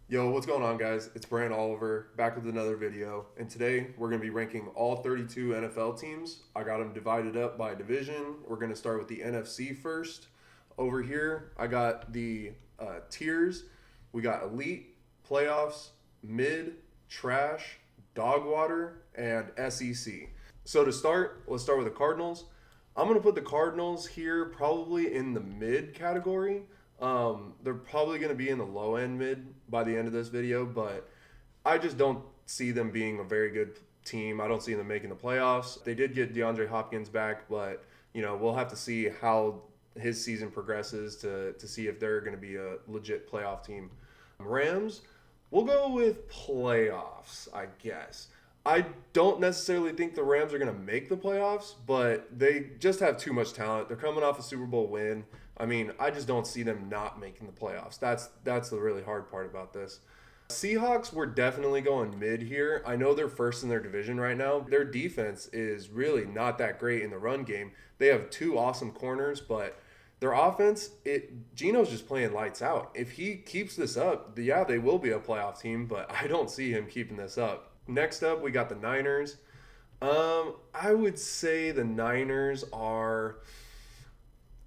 Yo, what's going on, guys? It's Brian Oliver back with another video, and today we're going to be ranking all 32 NFL teams. I got them divided up by division. We're going to start with the NFC first. Over here, I got the tiers. We got elite, playoffs, mid, trash, dog water, and SEC. So to start, let's start with the Cardinals. I'm going to put the Cardinals here probably in the mid category. They're probably going to be in the low end mid by the end of this video, but I just don't see them being a very good team. I don't see them making the playoffs. They did get DeAndre Hopkins back, but we'll have to see how his season progresses to see if they're going to be a legit playoff team. Rams, we'll go with playoffs, I guess. I don't necessarily think the Rams are going to make the playoffs, but they just have too much talent. They're coming off a Super Bowl win. I mean, I just don't see them not making the playoffs. That's the really hard part about this. Seahawks were definitely going mid here. I know they're first in their division right now. Their defense is really not that great in the run game. They have two awesome corners, but their offense, Geno's just playing lights out. If he keeps this up, yeah, they will be a playoff team, but I don't see him keeping this up. Next up, we got the Niners. I would say the Niners are.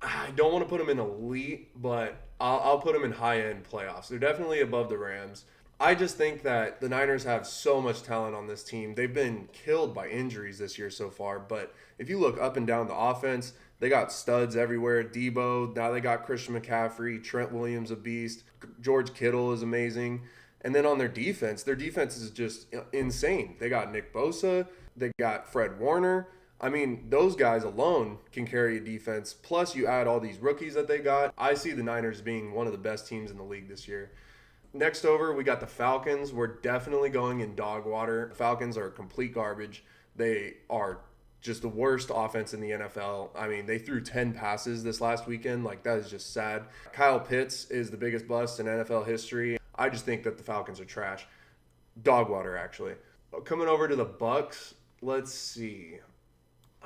I don't want to put them in elite, but I'll put them in high end playoffs. They're definitely above the Rams. I just think that the Niners have so much talent on this team. They've been killed by injuries this year so far, but if you look up and down the offense, they got studs everywhere. Debo, now they got Christian McCaffrey, Trent Williams, a beast. George Kittle is amazing. And then on their defense is just insane. They got Nick Bosa, they got Fred Warner. I mean, those guys alone can carry a defense. Plus, you add all these rookies that they got. I see the Niners being one of the best teams in the league this year. Next over, we got the Falcons. We're definitely going in dog water. Falcons are complete garbage. They are just the worst offense in the NFL. I mean, they threw 10 passes this last weekend. Like, that is just sad. Kyle Pitts is the biggest bust in NFL history. I just think that the Falcons are trash. Dog water, actually. Coming over to the Bucks, let's see.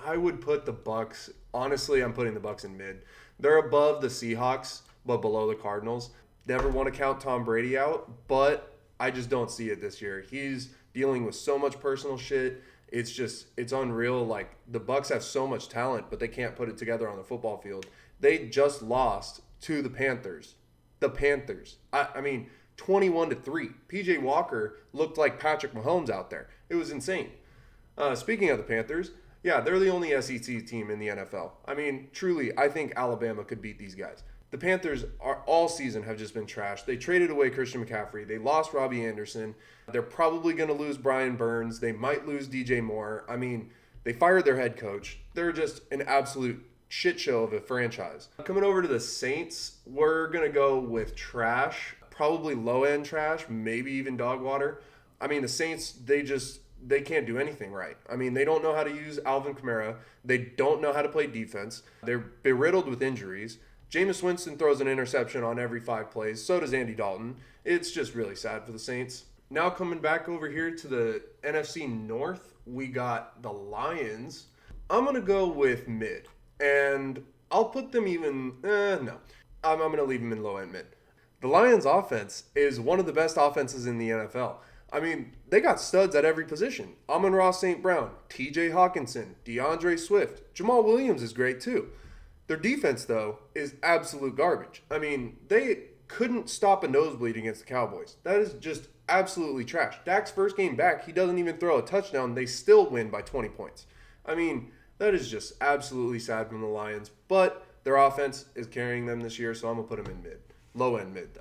I would put the Bucks. Honestly, I'm putting the Bucks in mid. They're above the Seahawks, but below the Cardinals. Never want to count Tom Brady out, but I just don't see it this year. He's dealing with so much personal shit. It's unreal. Like, the Bucks have so much talent, but they can't put it together on the football field. They just lost to the Panthers. The Panthers. I mean, 21-3. PJ Walker looked like Patrick Mahomes out there. It was insane. Speaking of the Panthers, yeah, they're the only SEC team in the NFL. I mean, truly, I think Alabama could beat these guys. The Panthers are all season have just been trashed. They traded away Christian McCaffrey. They lost Robbie Anderson. They're probably going to lose Brian Burns. They might lose DJ Moore. I mean, they fired their head coach. They're just an absolute shit show of a franchise. Coming over to the Saints, we're going to go with trash, probably low end trash, maybe even dog water. I mean, the Saints, they can't do anything right. I mean, they don't know how to use Alvin Kamara. They don't know how to play defense. They're beriddled with injuries. Jameis Winston throws an interception on every 5 plays. So does Andy Dalton. It's just really sad for the Saints. Now coming back over here to the NFC North, we got the Lions. I'm going to go with mid. And I'll put them even, no. I'm going to leave them in low end mid. The Lions offense is one of the best offenses in the NFL. I mean, they got studs at every position. Amon-Ra St. Brown, TJ Hawkinson, DeAndre Swift. Jamal Williams is great too. Their defense, though, is absolute garbage. I mean, they couldn't stop a nosebleed against the Cowboys. That is just absolutely trash. Dak's first game back, he doesn't even throw a touchdown. They still win by 20 points. I mean, that is just absolutely sad from the Lions. But their offense is carrying them this year, so I'm going to put them in mid. Low end mid, though.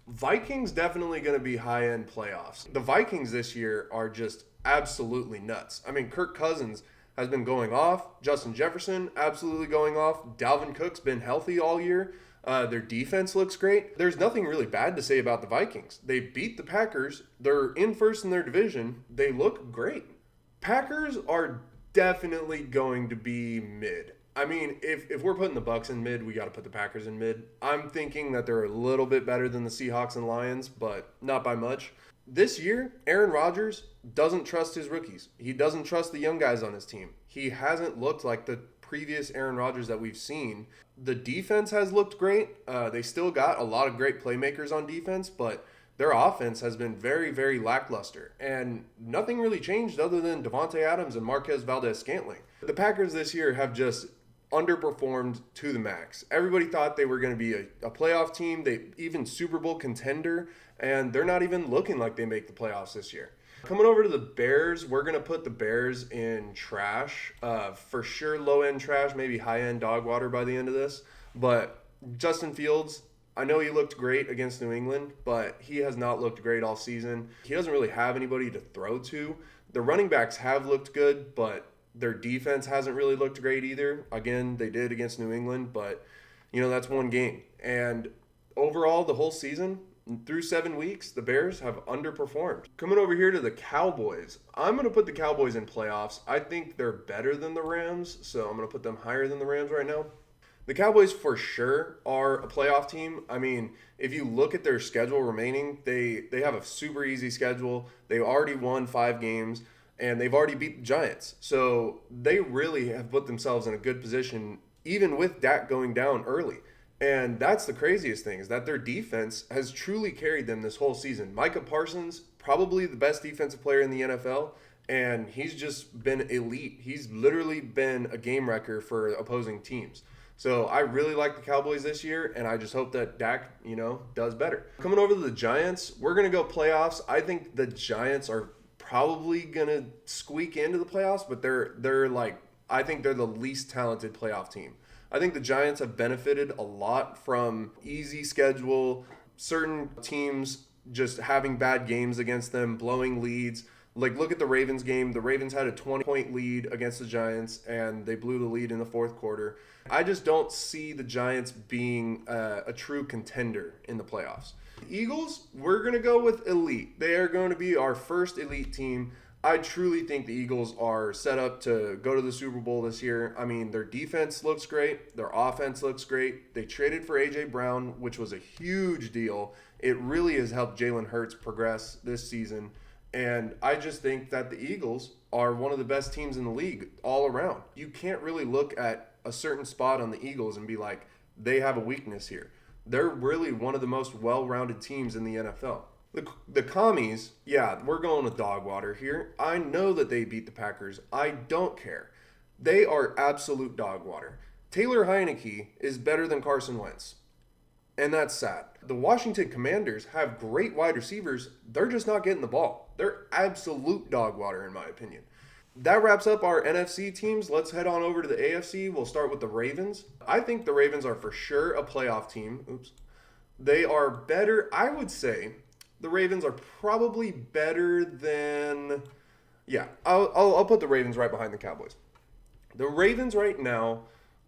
Vikings definitely going to be high end playoffs. The Vikings this year are just absolutely nuts. I mean, Kirk Cousins has been going off. Justin Jefferson absolutely going off. Dalvin Cook's been healthy all year. Their defense looks great. There's nothing really bad to say about the Vikings. They beat the Packers. They're in first in their division. They look great. Packers are definitely going to be mid. I mean, if we're putting the Bucks in mid, we got to put the Packers in mid. I'm thinking that they're a little bit better than the Seahawks and Lions, but not by much. This year, Aaron Rodgers doesn't trust his rookies. He doesn't trust the young guys on his team. He hasn't looked like the previous Aaron Rodgers that we've seen. The defense has looked great. They still got a lot of great playmakers on defense, but their offense has been very, very lackluster. And nothing really changed other than Devontae Adams and Marquez Valdez-Scantling. The Packers this year have just underperformed to the max. Everybody thought they were going to be a playoff team, they even Super Bowl contender, and they're not even looking like they make the playoffs this year. Coming over to the Bears, we're going to put the Bears in trash. For sure, low-end trash, maybe high-end dog water by the end of this. But Justin Fields, I know he looked great against New England, but he has not looked great all season. He doesn't really have anybody to throw to. The running backs have looked good, but their defense hasn't really looked great either. Again, they did against New England, but, that's one game. And overall, the whole season, through 7 weeks, the Bears have underperformed. Coming over here to the Cowboys, I'm going to put the Cowboys in playoffs. I think they're better than the Rams, so I'm going to put them higher than the Rams right now. The Cowboys for sure are a playoff team. I mean, if you look at their schedule remaining, they have a super easy schedule. They already won 5 games, and they've already beat the Giants. So they really have put themselves in a good position, even with Dak going down early. And that's the craziest thing, is that their defense has truly carried them this whole season. Micah Parsons, probably the best defensive player in the NFL, and he's just been elite. He's literally been a game wrecker for opposing teams. So I really like the Cowboys this year, and I just hope that Dak, does better. Coming over to the Giants, we're going to go playoffs. I think the Giants are probably going to squeak into the playoffs, but I think they're the least talented playoff team. I think the Giants have benefited a lot from easy schedule, certain teams just having bad games against them, blowing leads. Like, look at the Ravens game. The Ravens had a 20-point lead against the Giants, and they blew the lead in the fourth quarter. I just don't see the Giants being a true contender in the playoffs. The Eagles, we're going to go with elite. They are going to be our first elite team. I truly think the Eagles are set up to go to the Super Bowl this year. I mean, their defense looks great. Their offense looks great. They traded for A.J. Brown, which was a huge deal. It really has helped Jalen Hurts progress this season. And I just think that the Eagles are one of the best teams in the league all around. You can't really look at a certain spot on the Eagles and be like, they have a weakness here. They're really one of the most well-rounded teams in the NFL. The Commies, yeah, we're going with dog water here. I know that they beat the Packers. I don't care. They are absolute dog water. Taylor Heineke is better than Carson Wentz. And that's sad. The Washington Commanders have great wide receivers. They're just not getting the ball. They're absolute dog water, in my opinion. That wraps up our NFC teams. Let's head on over to the AFC. We'll start with the Ravens. I think the Ravens are for sure a playoff team. They are better, I would say. The Ravens are probably better than... Yeah, I'll put the Ravens right behind the Cowboys. The Ravens right now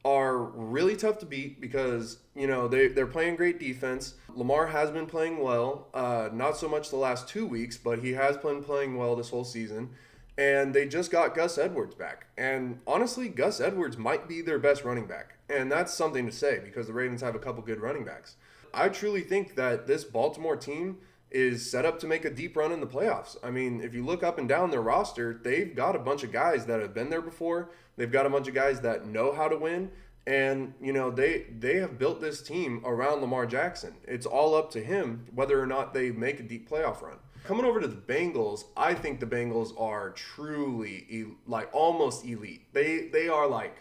are really tough to beat because, they're playing great defense. Lamar has been playing well. Not so much the last 2 weeks, but he has been playing well this whole season. And they just got Gus Edwards back. And honestly, Gus Edwards might be their best running back. And that's something to say because the Ravens have a couple good running backs. I truly think that this Baltimore team is set up to make a deep run in the playoffs. I mean, if you look up and down their roster, they've got a bunch of guys that have been there before. They've got a bunch of guys that know how to win. And, they have built this team around Lamar Jackson. It's all up to him whether or not they make a deep playoff run. Coming over to the Bengals, I think the Bengals are truly, almost elite. They are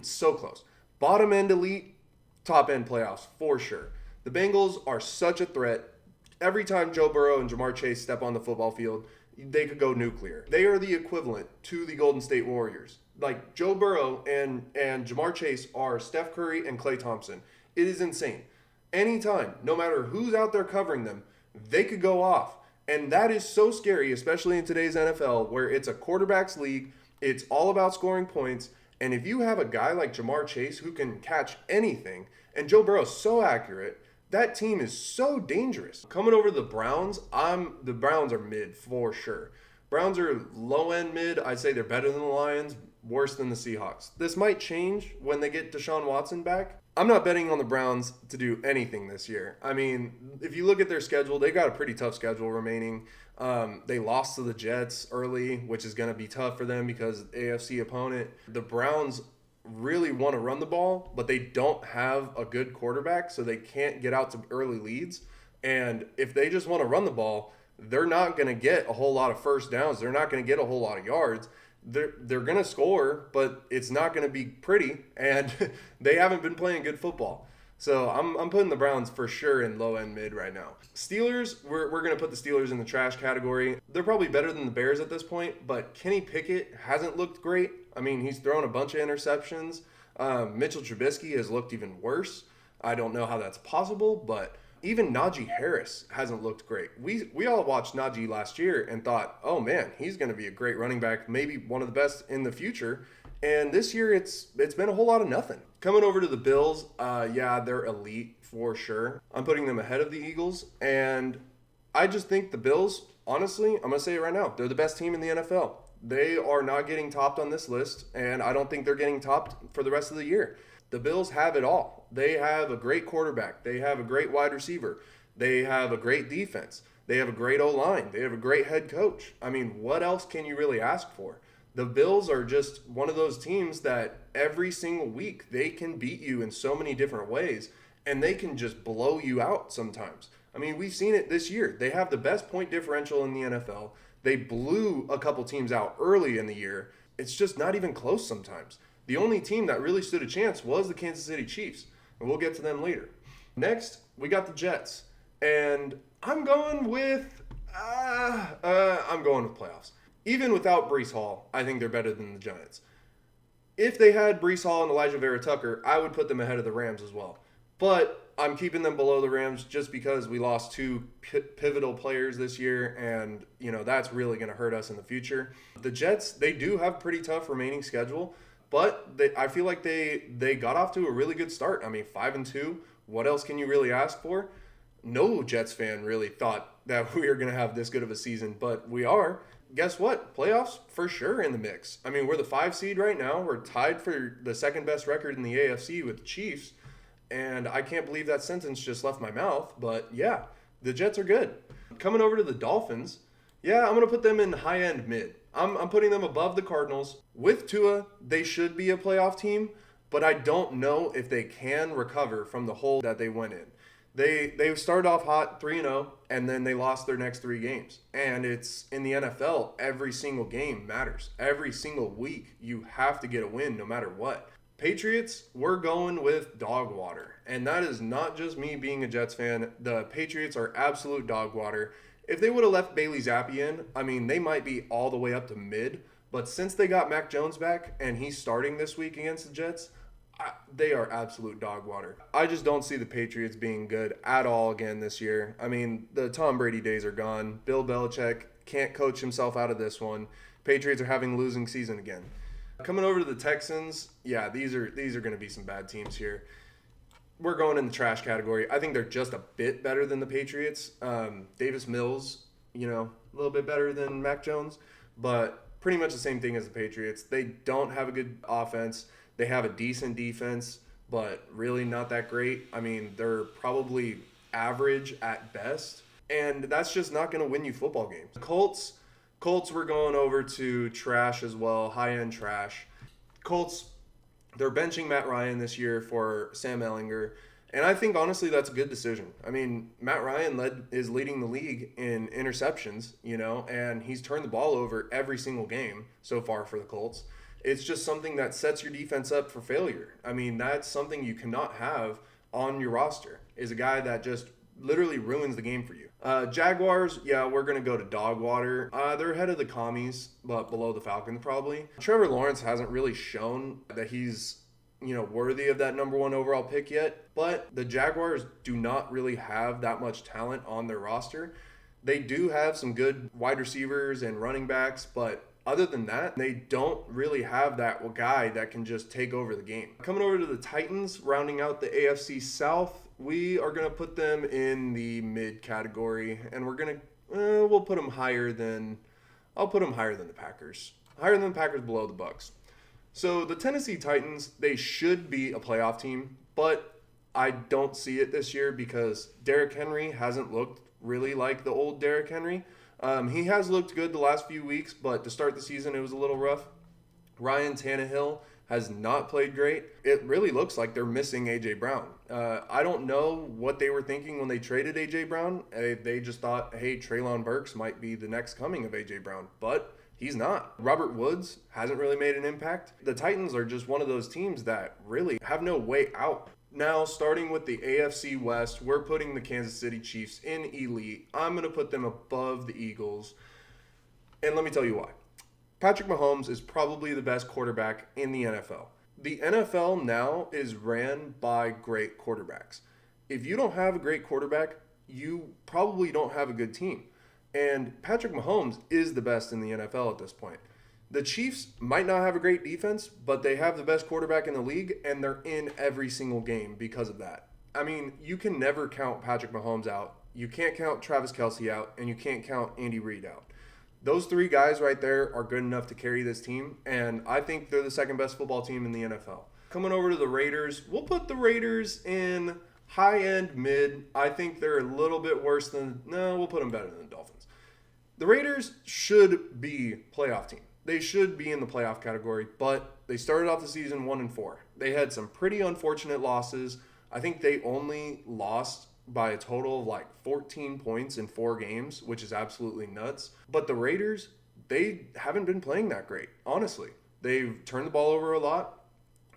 so close. Bottom end elite, top end playoffs, for sure. The Bengals are such a threat. Every time Joe Burrow and Jamar Chase step on the football field, they could go nuclear. They are the equivalent to the Golden State Warriors. Like, Joe Burrow and Jamar Chase are Steph Curry and Klay Thompson. It is insane. Anytime, no matter who's out there covering them, they could go off. And that is so scary, especially in today's NFL, where it's a quarterback's league. It's all about scoring points. And if you have a guy like Jamar Chase who can catch anything, and Joe Burrow's so accurate, that team is so dangerous. Coming over to the Browns, the Browns are mid for sure. Browns are low-end mid. I'd say they're better than the Lions, worse than the Seahawks. This might change when they get Deshaun Watson back. I'm not betting on the Browns to do anything this year. I mean, if you look at their schedule, they got a pretty tough schedule remaining. They lost to the Jets early, which is going to be tough for them because AFC opponent. The Browns really want to run the ball, but they don't have a good quarterback, so they can't get out to early leads. And if they just want to run the ball, they're not going to get a whole lot of first downs. They're not going to get a whole lot of yards. They're going to score, but it's not going to be pretty. And they haven't been playing good football. So I'm putting the Browns for sure in low end mid right now. Steelers, we're going to put the Steelers in the trash category. They're probably better than the Bears at this point, but Kenny Pickett hasn't looked great. I mean, he's thrown a bunch of interceptions. Mitchell Trubisky has looked even worse. I don't know how that's possible, but even Najee Harris hasn't looked great. We all watched Najee last year and thought, oh man, he's going to be a great running back, maybe one of the best in the future. And this year, it's been a whole lot of nothing. Coming over to the Bills, yeah, they're elite for sure. I'm putting them ahead of the Eagles, and I just think the Bills, honestly, I'm going to say it right now, they're the best team in the NFL. They are not getting topped on this list, and I don't think they're getting topped for the rest of the year. The Bills have it all. They have a great quarterback. They have a great wide receiver. They have a great defense. They have a great O-line. They have a great head coach. I mean, what else can you really ask for? The Bills are just one of those teams that every single week they can beat you in so many different ways, and they can just blow you out sometimes. I mean, we've seen it this year. They have the best point differential in the NFL. They blew a couple teams out early in the year. It's just not even close sometimes. The only team that really stood a chance was the Kansas City Chiefs, and we'll get to them later. Next, we got the Jets, and I'm going with playoffs. Even without Breece Hall, I think they're better than the Giants. If they had Breece Hall and Elijah Vera Tucker, I would put them ahead of the Rams as well. But I'm keeping them below the Rams just because we lost two pivotal players this year, and that's really going to hurt us in the future. The Jets, they do have pretty tough remaining schedule, but I feel like they got off to a really good start. I mean, 5-2. What else can you really ask for? No Jets fan really thought that we were going to have this good of a season, but we are. Guess what? Playoffs for sure in the mix. I mean, we're the 5 seed right now. We're tied for the second best record in the AFC with the Chiefs. And I can't believe that sentence just left my mouth. But yeah, the Jets are good. Coming over to the Dolphins, yeah, I'm going to put them in high-end mid. I'm putting them above the Cardinals. With Tua, they should be a playoff team. But I don't know if they can recover from the hole that they went in. They started off hot 3-0, and then they lost their next 3 games. And it's in the NFL, every single game matters. Every single week, you have to get a win no matter what. Patriots, we're going with dog water. And that is not just me being a Jets fan. The Patriots are absolute dog water. If they would have left Bailey Zappi in, I mean, they might be all the way up to mid. But since they got Mac Jones back, and he's starting this week against the Jets, they are absolute dog water. I just don't see the Patriots being good at all again this year. I mean, the Tom Brady days are gone. Bill Belichick can't coach himself out of this one. Patriots are having a losing season again. Coming over to the Texans, yeah, these are going to be some bad teams here. We're going in the trash category. I think they're just a bit better than the Patriots. Davis Mills, a little bit better than Mac Jones, but pretty much the same thing as the Patriots. They don't have a good offense. They have a decent defense, but really not that great. I mean, they're probably average at best, and that's just not going to win you football games. Colts, we're going over to trash as well, high-end trash. Colts, they're benching Matt Ryan this year for Sam Ehlinger, and I think, honestly, that's a good decision. I mean, Matt Ryan is leading the league in interceptions, and he's turned the ball over every single game so far for the Colts. It's just something that sets your defense up for failure. I mean, that's something you cannot have on your roster, is a guy that just literally ruins the game for you. Jaguars, yeah, we're going to go to dog water. They're ahead of the Commies, but below the Falcons probably. Trevor Lawrence hasn't really shown that he's, worthy of that number 1 overall pick yet, but the Jaguars do not really have that much talent on their roster. They do have some good wide receivers and running backs, but other than that, they don't really have that guy that can just take over the game. Coming over to the Titans, rounding out the AFC South, we are going to put them in the mid category, and we'll put them higher than the Packers. Higher than the Packers, below the Bucs. So the Tennessee Titans, they should be a playoff team, but I don't see it this year because Derrick Henry hasn't looked really like the old Derrick Henry. He has looked good the last few weeks, but to start the season, it was a little rough. Ryan Tannehill has not played great. It really looks like they're missing A.J. Brown. I don't know what they were thinking when they traded A.J. Brown. They just thought, hey, Treylon Burks might be the next coming of A.J. Brown. But he's not. Robert Woods hasn't really made an impact. The Titans are just one of those teams that really have no way out. Now, starting with the AFC West, we're putting the Kansas City Chiefs in elite. I'm going to put them above the Eagles. And let me tell you why. Patrick Mahomes is probably the best quarterback in the NFL. The NFL now is ran by great quarterbacks. If you don't have a great quarterback, you probably don't have a good team. And Patrick Mahomes is the best in the NFL at this point. The Chiefs might not have a great defense, but they have the best quarterback in the league, and they're in every single game because of that. I mean, you can never count Patrick Mahomes out. You can't count Travis Kelce out, and you can't count Andy Reid out. Those three guys right there are good enough to carry this team, and I think they're the second best football team in the NFL. Coming over to the Raiders, we'll put the Raiders in high-end mid. I think they're a little bit worse than, no, we'll put them better than the Dolphins. The Raiders should be a playoff team. They should be in the playoff category, but they started off the season 1-4. They had some pretty unfortunate losses. I think they only lost by a total of like 14 points in 4 games, which is absolutely nuts. But the Raiders, they haven't been playing that great, honestly. They've turned the ball over a lot.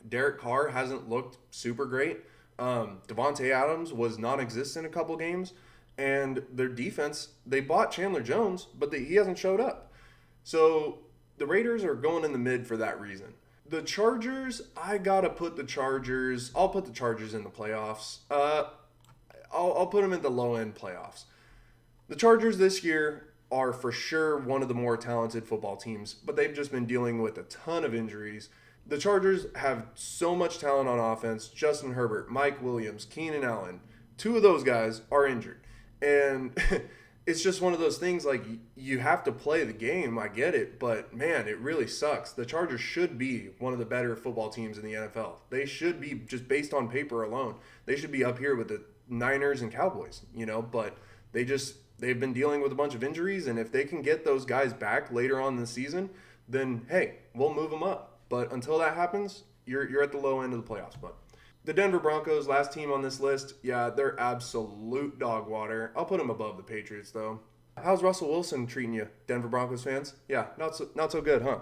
Derek Carr hasn't looked super great. Devontae Adams was non-existent a couple games. And their defense, they bought Chandler Jones, but he hasn't showed up. So the Raiders are going in the mid for that reason. The Chargers, I got to put the Chargers, I'll put the Chargers in the playoffs. I'll put them in the low-end playoffs. The Chargers this year are for sure one of the more talented football teams, but they've just been dealing with a ton of injuries. The Chargers have so much talent on offense. Justin Herbert, Mike Williams, Keenan Allen. 2 of those guys are injured. And it's just one of those things, like, you have to play the game. I get it, but, man, it really sucks. The Chargers should be one of the better football teams in the NFL. They should be, just based on paper alone, they should be up here with the Niners and Cowboys, but they've been dealing with a bunch of injuries, and if they can get those guys back later on in the season, then, hey, we'll move them up. But until that happens, you're at the low end of the playoffs, bud. The Denver Broncos, last team on this list, yeah, they're absolute dog water. I'll put them above the Patriots, though. How's Russell Wilson treating you, Denver Broncos fans? Yeah, not so good, huh?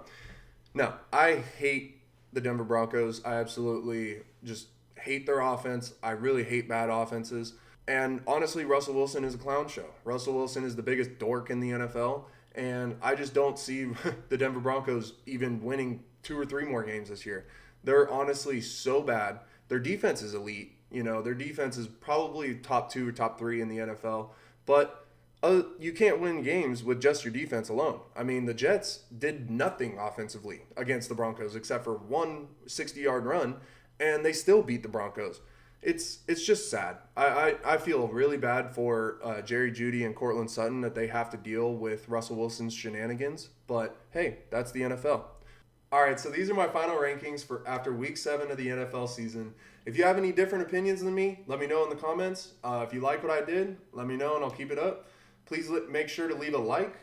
No, I hate the Denver Broncos. I absolutely just hate their offense. I really hate bad offenses. And honestly, Russell Wilson is a clown show. Russell Wilson is the biggest dork in the NFL, and I just don't see the Denver Broncos even winning 2 or 3 more games this year. They're honestly so bad. Their defense is elite. Their defense is probably top 2 or top 3 in the NFL. But you can't win games with just your defense alone. I mean, the Jets did nothing offensively against the Broncos except for one 60-yard run, and they still beat the Broncos. It's just sad. I feel really bad for Jerry Jeudy and Cortland Sutton that they have to deal with Russell Wilson's shenanigans. But, hey, that's the NFL. All right, so these are my final rankings for after Week 7 of the NFL season. If you have any different opinions than me, let me know in the comments. If you like what I did, let me know and I'll keep it up. Please make sure to leave a like,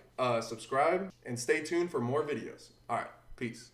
subscribe, and stay tuned for more videos. All right, peace.